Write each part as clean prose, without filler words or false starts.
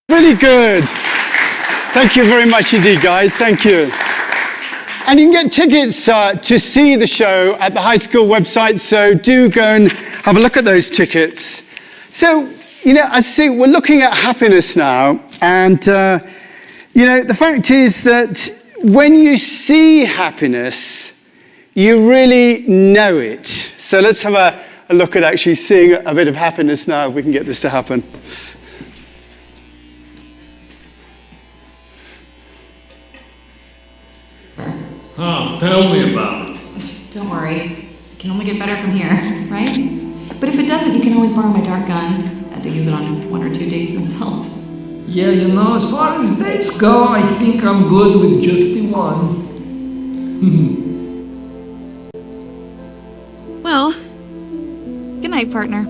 Really good. Thank you very much indeed, guys. Thank you. And you can get tickets to see the show at the high school website, so do go and have a look at those tickets. So, I see we're looking at happiness now, and, the fact is that when you see happiness, you really know it. So let's have a look at actually seeing a bit of happiness now, if we can get this to happen. Oh, tell me about it. Don't worry. It can only get better from here, right? But if it doesn't, you can always borrow my dart gun. I had to use it on 1 or 2 dates myself. Yeah, as far as dates go, I think I'm good with just the one. Well, good night, partner.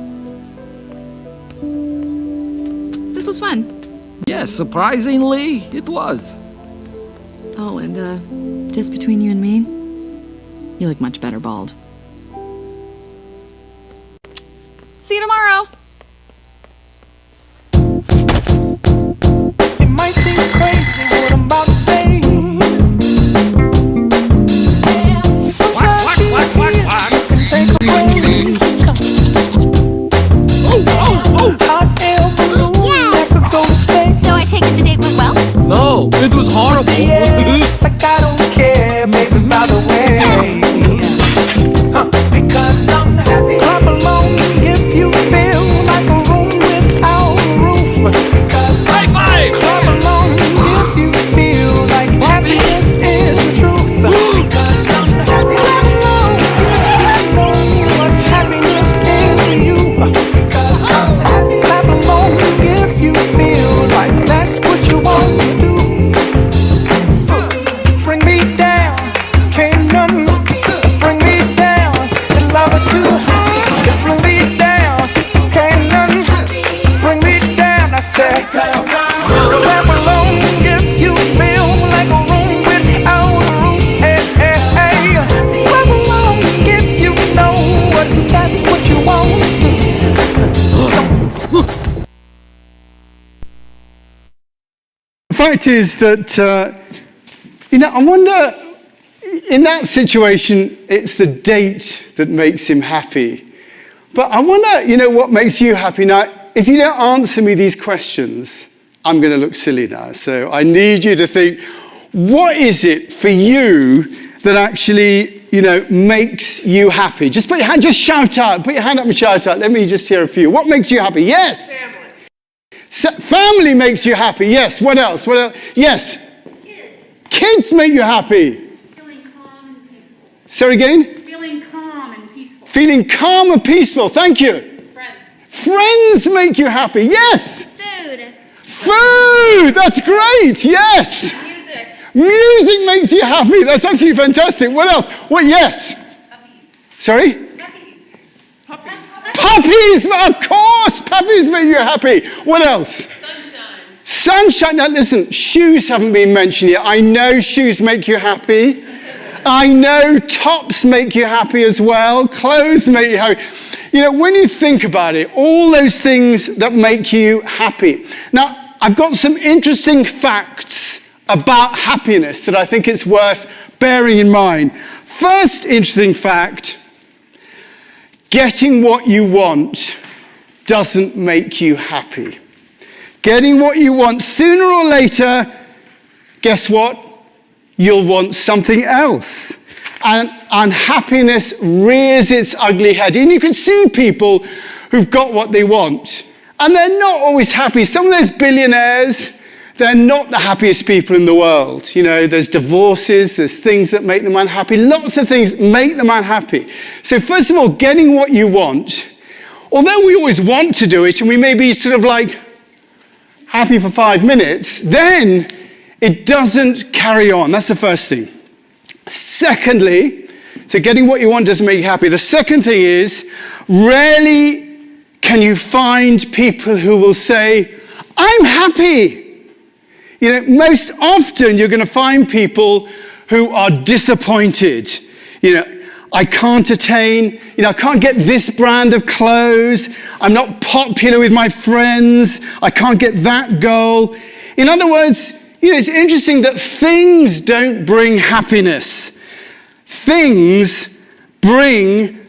This was fun. Yes, surprisingly, it was. Oh, and just between you and me, you look much better bald. See you tomorrow. It might seem crazy what I'm about to say. Sometimes you can take a break. Hot air balloon that could go to space. So I take it the date went well? No, it was horrible. Yeah, like I don't care, baby, by the way. Because I'm happy. Clap along if you feel like a room without a roof. Because High five! clap along if you feel like happiness is the truth. Because I'm happy. Clap along if you know what happiness is to you. Because I'm happy. Clap along if you feel like that's what you want to do. Bring me down, can't none bring me down. The love is too high. Bring me down, can't none bring me down. I said, clap along if you feel like a room without a roof. Hey, hey, hey. Clap along if you know that's what you want to do. The fact is that, I wonder, in that situation, it's the date that makes him happy. But I wonder, what makes you happy? Now, if you don't answer me these questions, I'm going to look silly now. So I need you to think, what is it for you that actually, makes you happy? Just put your hand, just shout out. Put your hand up and shout out. Let me just hear a few. What makes you happy? Yes. Family makes you happy. Yes. What else? What else? Yes. Kids make you happy. Feeling calm and peaceful. Sorry again? Feeling calm and peaceful. Feeling calm and peaceful. Thank you. Friends. Friends make you happy. Yes. Food. Food. That's great. Yes. Music. Music makes you happy. That's actually fantastic. What else? What? Yes. Puppies. Sorry? Puppies. Of course. Puppies make you happy. What else? Sunshine. Now listen, shoes haven't been mentioned yet. I know shoes make you happy. I know tops make you happy as well. Clothes make you happy. When you think about it, all those things that make you happy. Now, I've got some interesting facts about happiness that I think it's worth bearing in mind. First interesting fact, getting what you want doesn't make you happy. Getting what you want, sooner or later, guess what? You'll want something else. And unhappiness rears its ugly head. And you can see people who've got what they want. And they're not always happy. Some of those billionaires, they're not the happiest people in the world. There's divorces, there's things that make them unhappy. Lots of things make them unhappy. So first of all, getting what you want, although we always want to do it, and we may be sort of like happy for 5 minutes, then it doesn't carry on. That's the first thing. Secondly, so getting what you want doesn't make you happy. The second thing is, rarely can you find people who will say, I'm happy. Most often you're going to find people who are disappointed. I can't attain, I can't get this brand of clothes. I'm not popular with my friends. I can't get that goal. In other words, it's interesting that things don't bring happiness. Things bring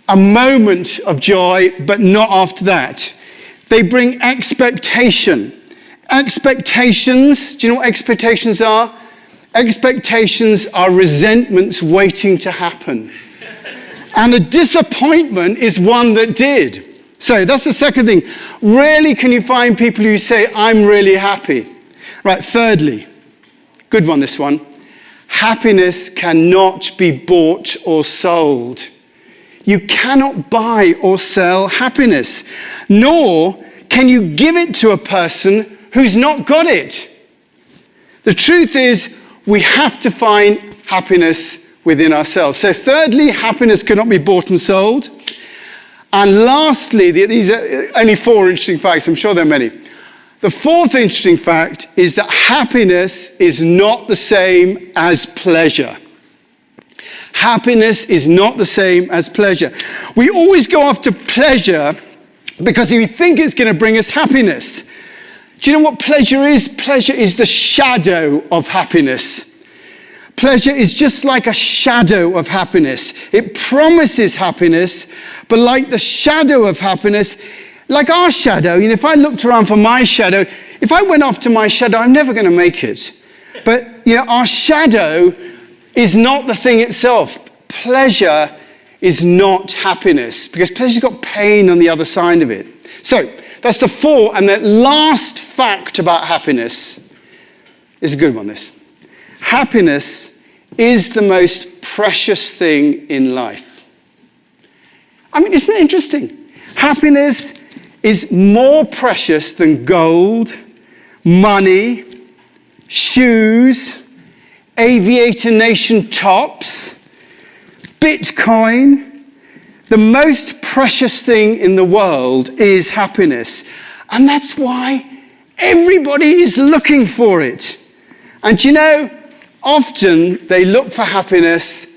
a moment of joy, but not after that. They bring expectation. Expectations, do you know what expectations are? Expectations are resentments waiting to happen. And a disappointment is one that did. So that's the second thing. Rarely can you find people who say, I'm really happy. Right, thirdly, good one, this one. Happiness cannot be bought or sold. You cannot buy or sell happiness, nor can you give it to a person who's not got it. The truth is, we have to find happiness within ourselves. So thirdly, happiness cannot be bought and sold. And lastly, these are only 4 interesting facts. I'm sure there are many. The 4th interesting fact is that happiness is not the same as pleasure. Happiness is not the same as pleasure. We always go after pleasure because we think it's going to bring us happiness. Do you know what pleasure is? Pleasure is the shadow of happiness. Pleasure is just like a shadow of happiness. It promises happiness, but like the shadow of happiness, like our shadow, if I looked around for my shadow, if I went after my shadow, I'm never going to make it. But, our shadow is not the thing itself. Pleasure is not happiness, because pleasure's got pain on the other side of it. So, that's the 4, and the last fact about happiness is a good one, this. Happiness is the most precious thing in life. Isn't it interesting? Happiness is more precious than gold, money, shoes, Aviator Nation tops, Bitcoin. The most precious thing in the world is happiness. And that's why everybody is looking for it. And often they look for happiness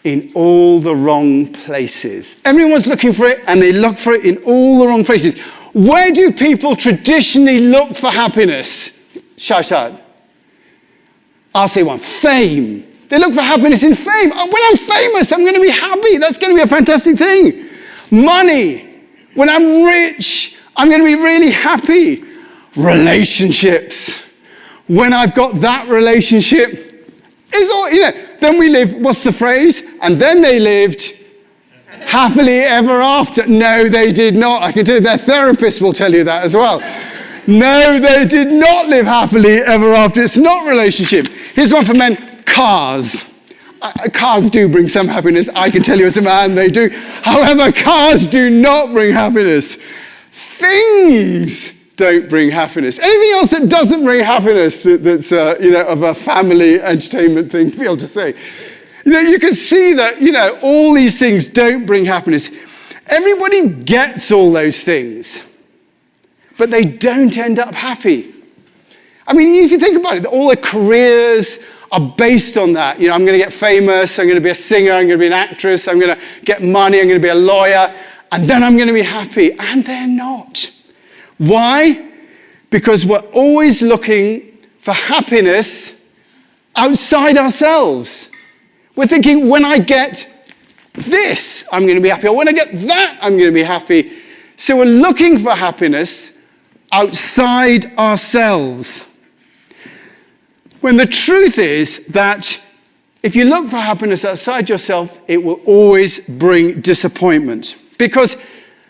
in all the wrong places. Everyone's looking for it, and they look for it in all the wrong places. Where do people traditionally look for happiness? Shout out. I'll say one. Fame. They look for happiness in fame. Oh, when I'm famous, I'm going to be happy. That's going to be a fantastic thing. Money. When I'm rich, I'm going to be really happy. Relationships. When I've got that relationship, it's all, then we live, what's the phrase? And then they lived happily ever after. No, they did not. I can tell you, their therapist will tell you that as well. No, they did not live happily ever after. It's not relationship. Here's one for men. Cars. Cars do bring some happiness. I can tell you as a man, they do. However, cars do not bring happiness. Things don't bring happiness. Anything else that doesn't bring happiness that's of a family entertainment thing to be able to say. You can see that, all these things don't bring happiness. Everybody gets all those things, but they don't end up happy. If you think about it, all their careers are based on that. I'm going to get famous, I'm going to be a singer, I'm going to be an actress, I'm going to get money, I'm going to be a lawyer, and then I'm going to be happy. And they're not. Why? Because we're always looking for happiness outside ourselves. We're thinking, when I get this, I'm going to be happy. Or when I get that, I'm going to be happy. So we're looking for happiness outside ourselves. When the truth is that if you look for happiness outside yourself, it will always bring disappointment. Because,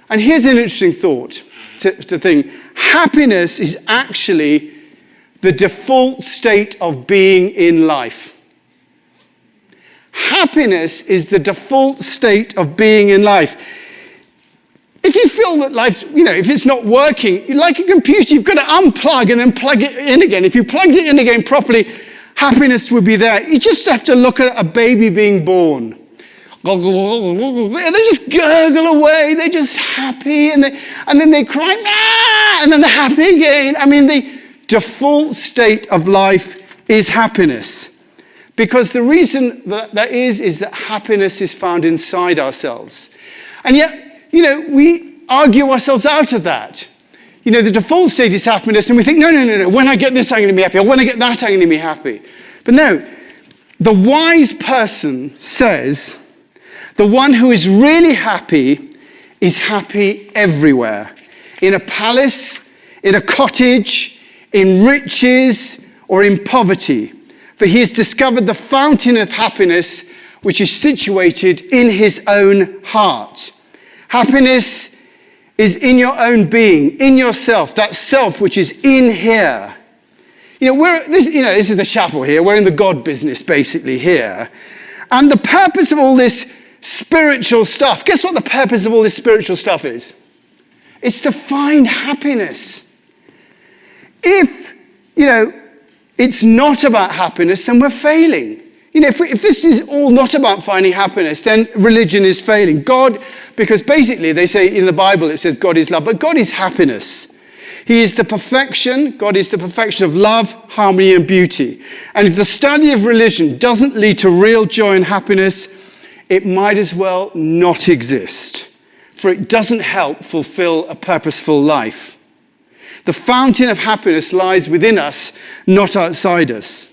and here's an interesting thought to think, happiness is actually the default state of being in life. Happiness is the default state of being in life. If you feel that life's, if it's not working, like a computer, you've got to unplug and then plug it in again. If you plugged it in again properly, happiness would be there. You just have to look at a baby being born. They just gurgle away. They're just happy. And then they cry, and then they're happy again. The default state of life is happiness. Because the reason that is that happiness is found inside ourselves. And yet, we argue ourselves out of that. The default state is happiness, and we think, no. When I get this, I'm going to be happy. Or when I get that, I'm going to be happy. But no, the wise person says, the one who is really happy is happy everywhere. In a palace, in a cottage, in riches, or in poverty. For he has discovered the fountain of happiness, which is situated in his own heart. Happiness is in your own being, in yourself, that self which is in here. This is the chapel here. We're in the God business, basically, here. And the purpose of all this spiritual stuff, guess what the purpose of all this spiritual stuff is? It's to find happiness. If, it's not about happiness, then we're failing. If this is all not about finding happiness, then religion is failing. God, because basically they say in the Bible, it says God is love, but God is happiness. He is the perfection. God is the perfection of love, harmony, and beauty. And if the study of religion doesn't lead to real joy and happiness, it might as well not exist, for it doesn't help fulfill a purposeful life. The fountain of happiness lies within us, not outside us.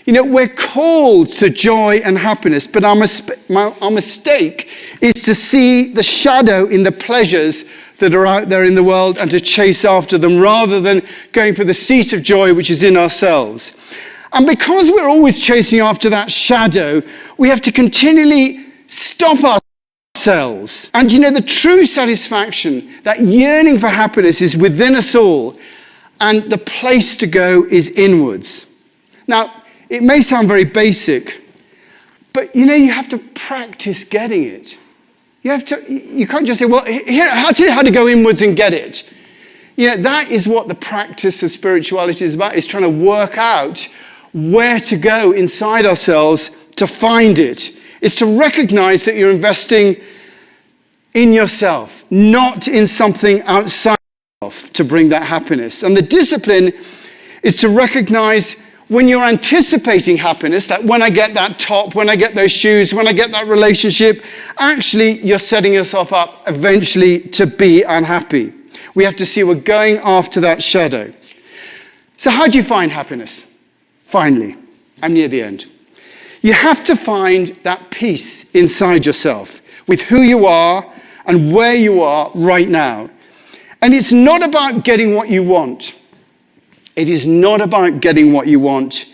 We're called to joy and happiness, but our mistake is to see the shadow in the pleasures that are out there in the world and to chase after them rather than going for the seat of joy which is in ourselves. And because we're always chasing after that shadow, we have to continually stop ourselves. And the true satisfaction, that yearning for happiness is within us all, and the place to go is inwards. Now, it may sound very basic, but you have to practice getting it. You can't just say, well, here, I'll tell you how to go inwards and get it. That is what the practice of spirituality is about, is trying to work out where to go inside ourselves to find it. It's to recognize that you're investing in yourself, not in something outside yourself to bring that happiness. And the discipline is to recognize when you're anticipating happiness, that when I get that top, when I get those shoes, when I get that relationship, actually you're setting yourself up eventually to be unhappy. We have to see we're going after that shadow. So how do you find happiness? Finally, I'm near the end. You have to find that peace inside yourself with who you are and where you are right now. And it's not about getting what you want. It is not about getting what you want.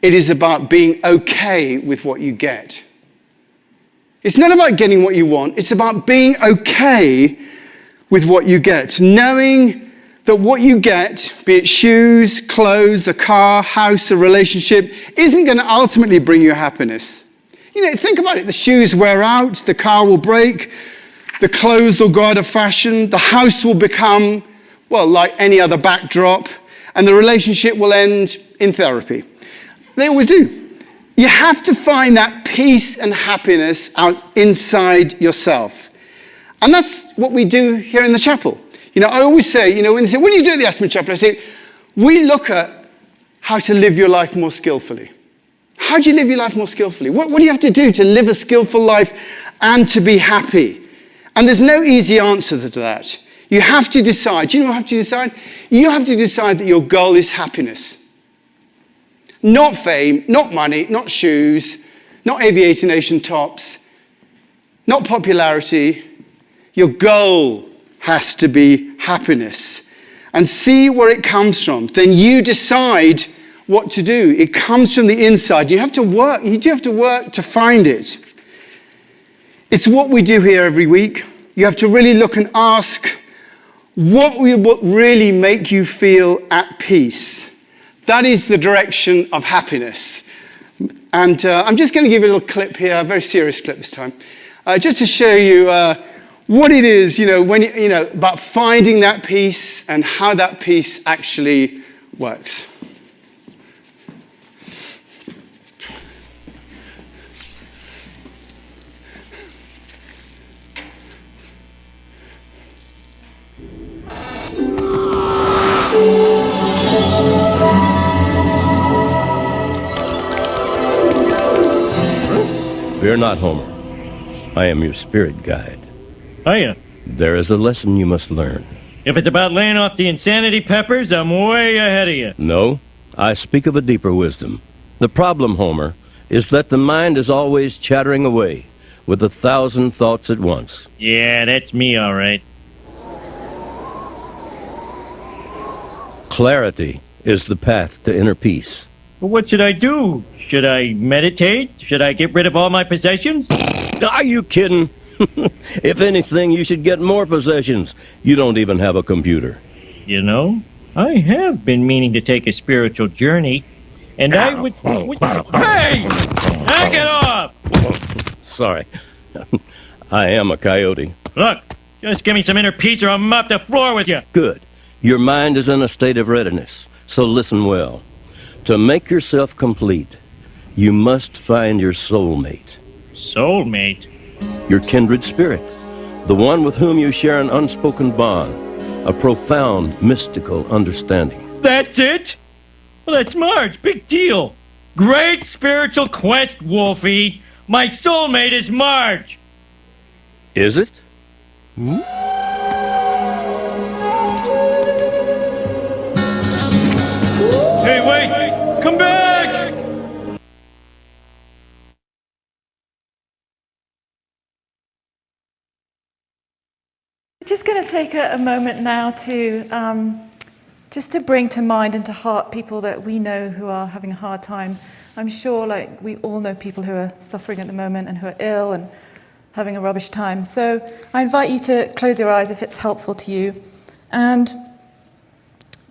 It is about being okay with what you get. It's not about getting what you want. It's about being okay with what you get. Knowing that what you get, be it shoes, clothes, a car, house, a relationship, isn't going to ultimately bring you happiness. Think about it. The shoes wear out, the car will break, the clothes will go out of fashion, the house will become, like any other backdrop, and the relationship will end in therapy. They always do. You have to find that peace and happiness out inside yourself. And that's what we do here in the chapel. I always say, when they say, what do you do at the Aspen Chapel? I say, we look at how to live your life more skillfully. How do you live your life more skillfully? What do you have to do to live a skillful life and to be happy? And there's no easy answer to that. You have to decide. Do you know what you have to decide? You have to decide that your goal is happiness. Not fame, not money, not shoes, not Aviator Nation tops, not popularity. Your goal has to be happiness. And see where it comes from. Then you decide what to do. It comes from the inside. You have to work. You do have to work to find it. It's what we do here every week. You have to really look and ask, what will really make you feel at peace? That is the direction of happiness. And I'm just going to give you a little clip here, a very serious clip this time, just to show you what it is, about finding that peace and how that peace actually works. Fear not, Homer. I am your spirit guide. Are you? There is a lesson you must learn. If it's about laying off the insanity peppers, I'm way ahead of you. No, I speak of a deeper wisdom. The problem, Homer, is that the mind is always chattering away with 1,000 thoughts at once. Yeah, that's me, all right. Clarity is the path to inner peace. But what should I do? Should I meditate? Should I get rid of all my possessions? Are you kidding? If anything, you should get more possessions. You don't even have a computer. You know, I have been meaning to take a spiritual journey, and I would... Hey! Knock it off! Sorry. I am a coyote. Look, just give me some inner peace or I'll mop the floor with you. Good. Your mind is in a state of readiness, so listen well. To make yourself complete, you must find your soulmate. Soulmate? Your kindred spirit, the one with whom you share an unspoken bond, a profound mystical understanding. That's it? Well, that's Marge. Big deal. Great spiritual quest, Wolfie. My soulmate is Marge. Is it? Hey, wait! Come back! Just going to take a moment now to just to bring to mind and to heart people that we know who are having a hard time. I'm sure, like, we all know people who are suffering at the moment and who are ill and having a rubbish time. So I invite you to close your eyes if it's helpful to you, and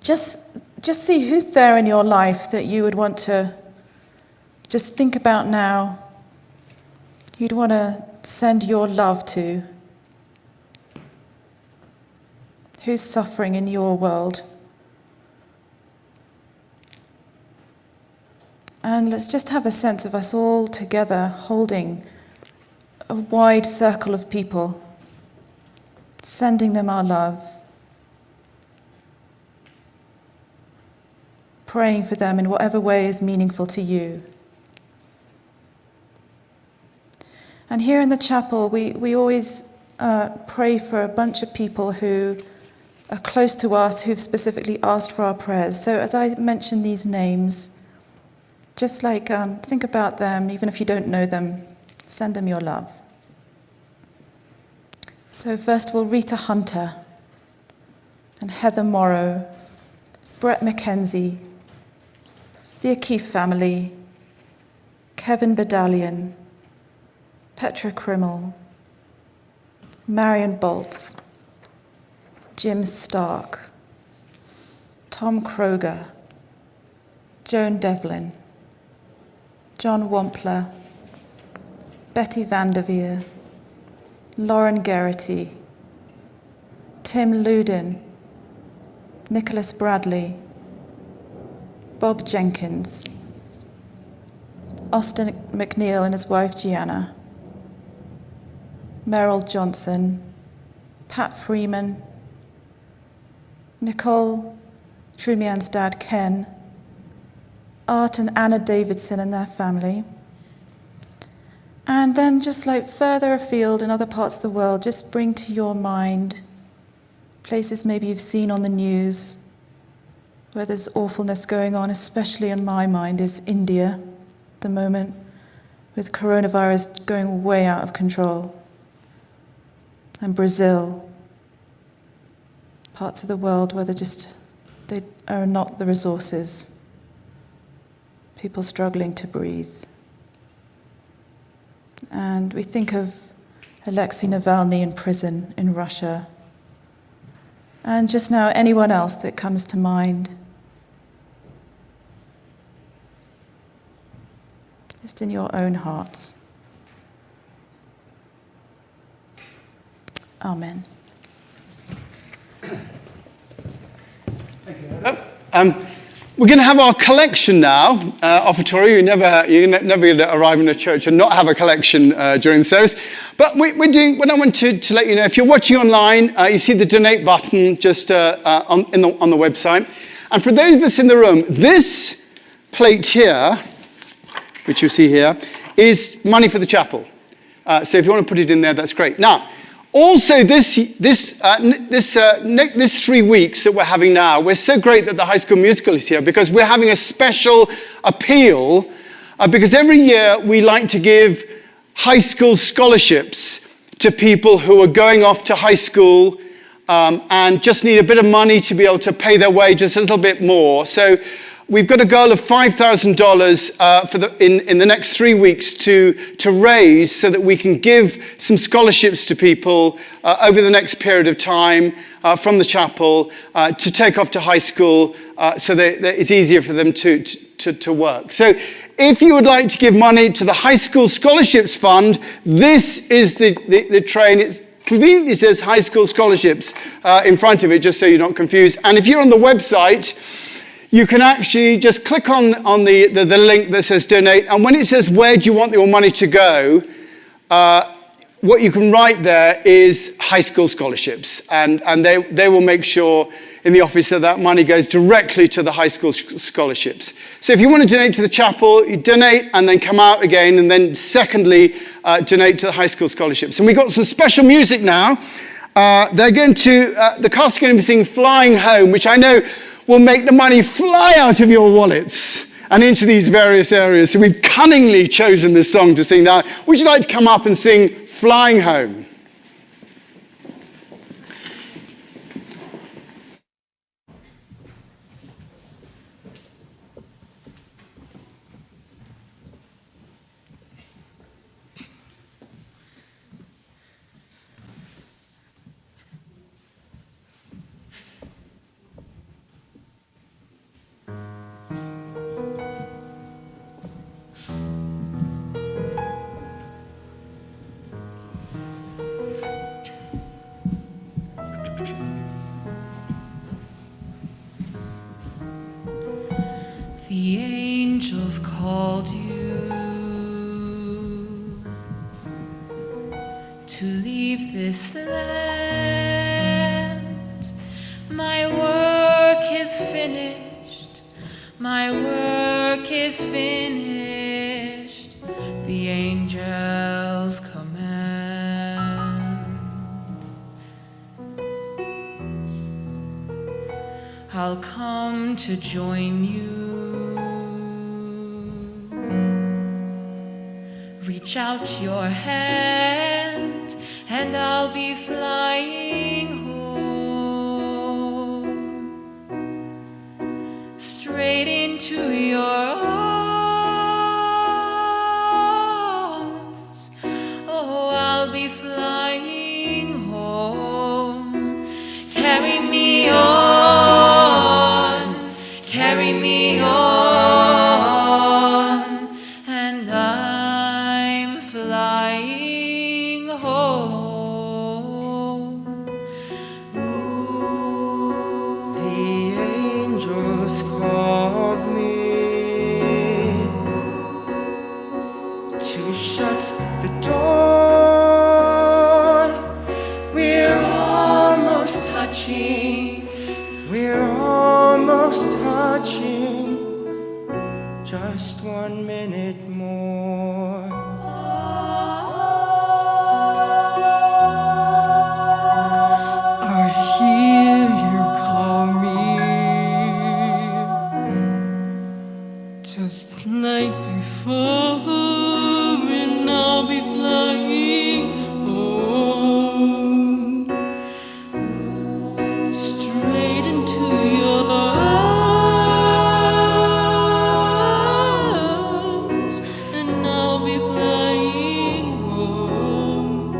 just see who's there in your life that you would want to just think about now. You'd want to send your love to. Who's suffering in your world? And let's just have a sense of us all together holding a wide circle of people, sending them our love, praying for them in whatever way is meaningful to you. And here in the chapel, we always pray for a bunch of people who are close to us, who've specifically asked for our prayers. So as I mention these names, just like think about them, even if you don't know them, send them your love. So first of all, Rita Hunter and Heather Morrow, Brett McKenzie, the O'Keefe family, Kevin Bedallion, Petra Krimmel, Marion Boltz, Jim Stark, Tom Kroger, Joan Devlin, John Wampler, Betty Vanderveer, Lauren Geraghty, Tim Ludin, Nicholas Bradley, Bob Jenkins, Austin McNeil and his wife Gianna, Merrill Johnson, Pat Freeman, Nicole Trumian's dad Ken, Art and Anna Davidson and their family. And then just like further afield in other parts of the world, just bring to your mind places maybe you've seen on the news where there's awfulness going on, especially in my mind is India at the moment, with coronavirus going way out of control. And Brazil, parts of the world where they are not the resources. People struggling to breathe. And we think of Alexei Navalny in prison in Russia. And just now, anyone else that comes to mind. Just in your own hearts. Amen. We're going to have our collection now, offertory. You're never going to arrive in a church and not have a collection during the service. But what I want to let you know, if you're watching online, you see the donate button just on the website. And for those of us in the room, this plate here, which you see here, is money for the chapel. So if you want to put it in there, that's great. Now, also this 3 weeks that we're having now, we're so great that the High School Musical is here because we're having a special appeal because every year we like to give high school scholarships to people who are going off to high school and just need a bit of money to be able to pay their way just a little bit more. So we've got a goal of $5,000 in the next 3 weeks to raise so that we can give some scholarships to people over the next period of time from the chapel to take off to high school so that it's easier for them to work. So if you would like to give money to the High School Scholarships Fund, this is the train. It conveniently says High School Scholarships in front of it, just so you're not confused. And if you're on the website, you can actually just click on the link that says donate. And when it says, where do you want your money to go? What you can write there is high school scholarships. And they will make sure in the office that money goes directly to the high school scholarships. So if you want to donate to the chapel, you donate and then come out again. And then secondly, donate to the high school scholarships. And we've got some special music now. The cast are going to be singing Flying Home, which I know will make the money fly out of your wallets and into these various areas. So we've cunningly chosen this song to sing now. Would you like to come up and sing Flying Home? The angels called you to leave this land. My work is finished. My work is finished. The angels command. I'll come to join you. Reach out your hand, and I'll be flying home, straight into your arms. Oh, I'll be flying home. Carry me on, carry me on. Just 1 minute more. I hear you call me, just like before, and I'll be flying home, straight into your arms. And I'll be flying home.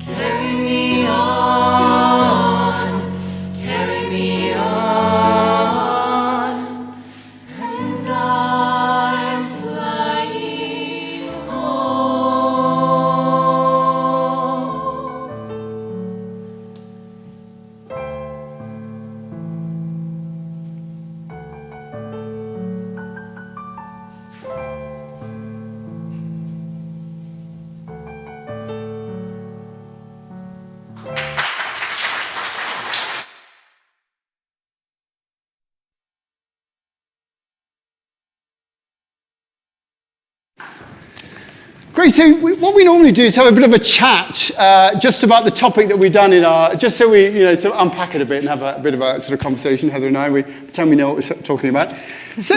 Carry me on, carry me on, and I'm flying home. Great, so what we normally do is have a bit of a chat just about the topic that we've done just so we, sort of unpack it a bit and have a bit of a sort of conversation, Heather and I, we pretend we know what we're talking about. So,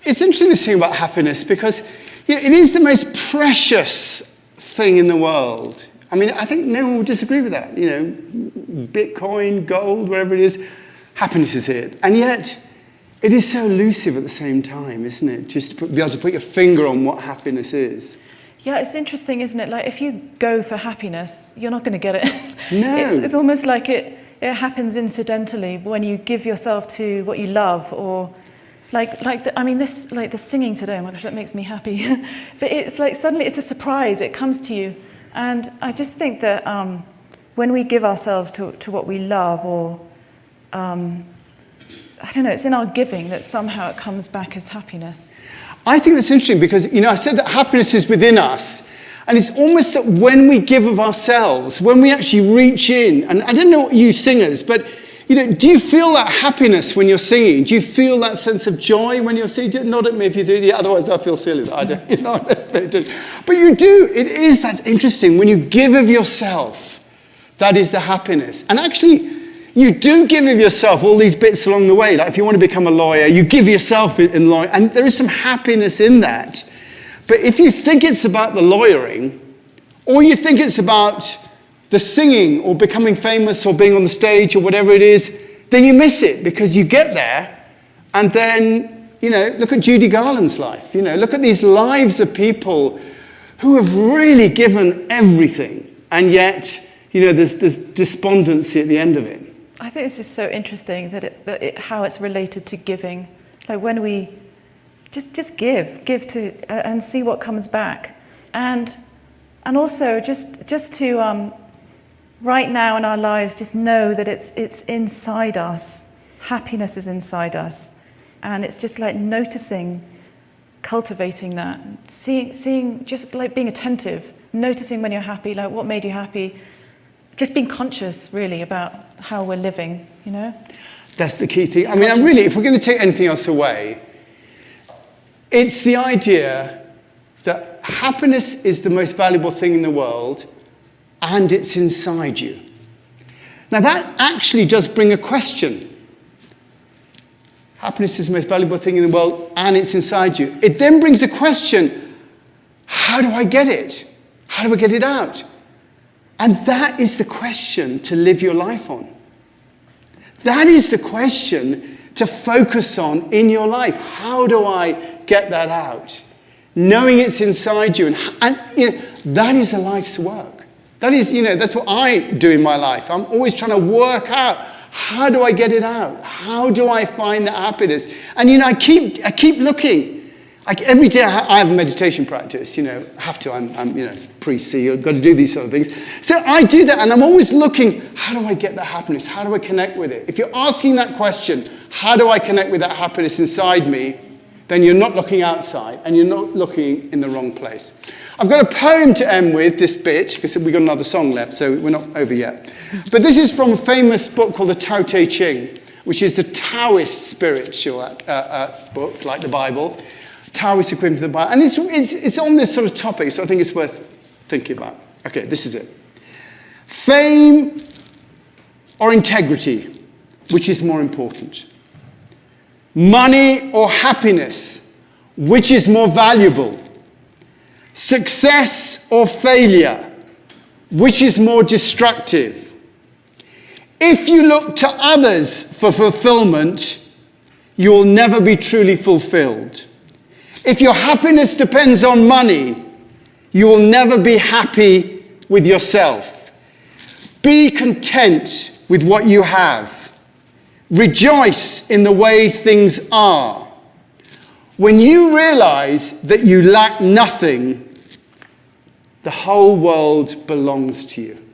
it's interesting this thing about happiness because, it is the most precious thing in the world. I think no one would disagree with that. Bitcoin, gold, wherever it is, happiness is it. And yet, it is so elusive at the same time, isn't it? Just to be able to put your finger on what happiness is. Yeah, it's interesting, isn't it? Like, if you go for happiness, you're not going to get it. No. It's almost like it happens incidentally when you give yourself to what you love, or the singing today. Oh my gosh, that makes me happy. But it's like suddenly it's a surprise. It comes to you, and I just think that when we give ourselves to what we love, or I don't know, it's in our giving that somehow it comes back as happiness. I think that's interesting because, I said that happiness is within us. And it's almost that when we give of ourselves, when we actually reach in, and I don't know what you singers, but, do you feel that happiness when you're singing? Do you feel that sense of joy when you're singing? Nod at me if you do. Yeah, otherwise I feel silly. I don't, But you do. That's interesting. When you give of yourself, that is the happiness. And actually, you do give of yourself all these bits along the way. Like if you want to become a lawyer, you give yourself in lawyer, and there is some happiness in that. But if you think it's about the lawyering, or you think it's about the singing, or becoming famous, or being on the stage, or whatever it is, then you miss it because you get there, and then, look at Judy Garland's life. Look at these lives of people who have really given everything, and yet, there's despondency at the end of it. I think this is so interesting how it's related to giving. Like when we just give to and see what comes back, and also just to right now in our lives, just know that it's inside us. Happiness is inside us, and it's just like noticing, cultivating that, seeing, just like being attentive, noticing when you're happy, like what made you happy. Just being conscious, really, about how we're living, That's the key thing. If we're going to take anything else away, it's the idea that happiness is the most valuable thing in the world, and it's inside you. Now, that actually does bring a question. Happiness is the most valuable thing in the world, and it's inside you. It then brings a question, how do I get it? How do I get it out? And that is the question to live your life on. That is the question to focus on in your life. How do I get that out? Knowing it's inside you. And that is a life's work. That is, that's what I do in my life. I'm always trying to work out, how do I get it out? How do I find that happiness? And, I keep looking. Like every day I have a meditation practice, I have to, I'm priest, so you've got to do these sort of things. So I do that, and I'm always looking, how do I get that happiness? How do I connect with it? If you're asking that question, how do I connect with that happiness inside me, then you're not looking outside, and you're not looking in the wrong place. I've got a poem to end with, this bit, because we've got another song left, so we're not over yet. But this is from a famous book called the Tao Te Ching, which is the Taoist spiritual book, like the Bible. Taoist equivalent to the Bible. And it's on this sort of topic, so I think it's worth thinking about. Okay, this is it. Fame or integrity, which is more important? Money or happiness, which is more valuable? Success or failure, which is more destructive? If you look to others for fulfillment, you will never be truly fulfilled. If your happiness depends on money, you will never be happy with yourself. Be content with what you have. Rejoice in the way things are. When you realize that you lack nothing, the whole world belongs to you.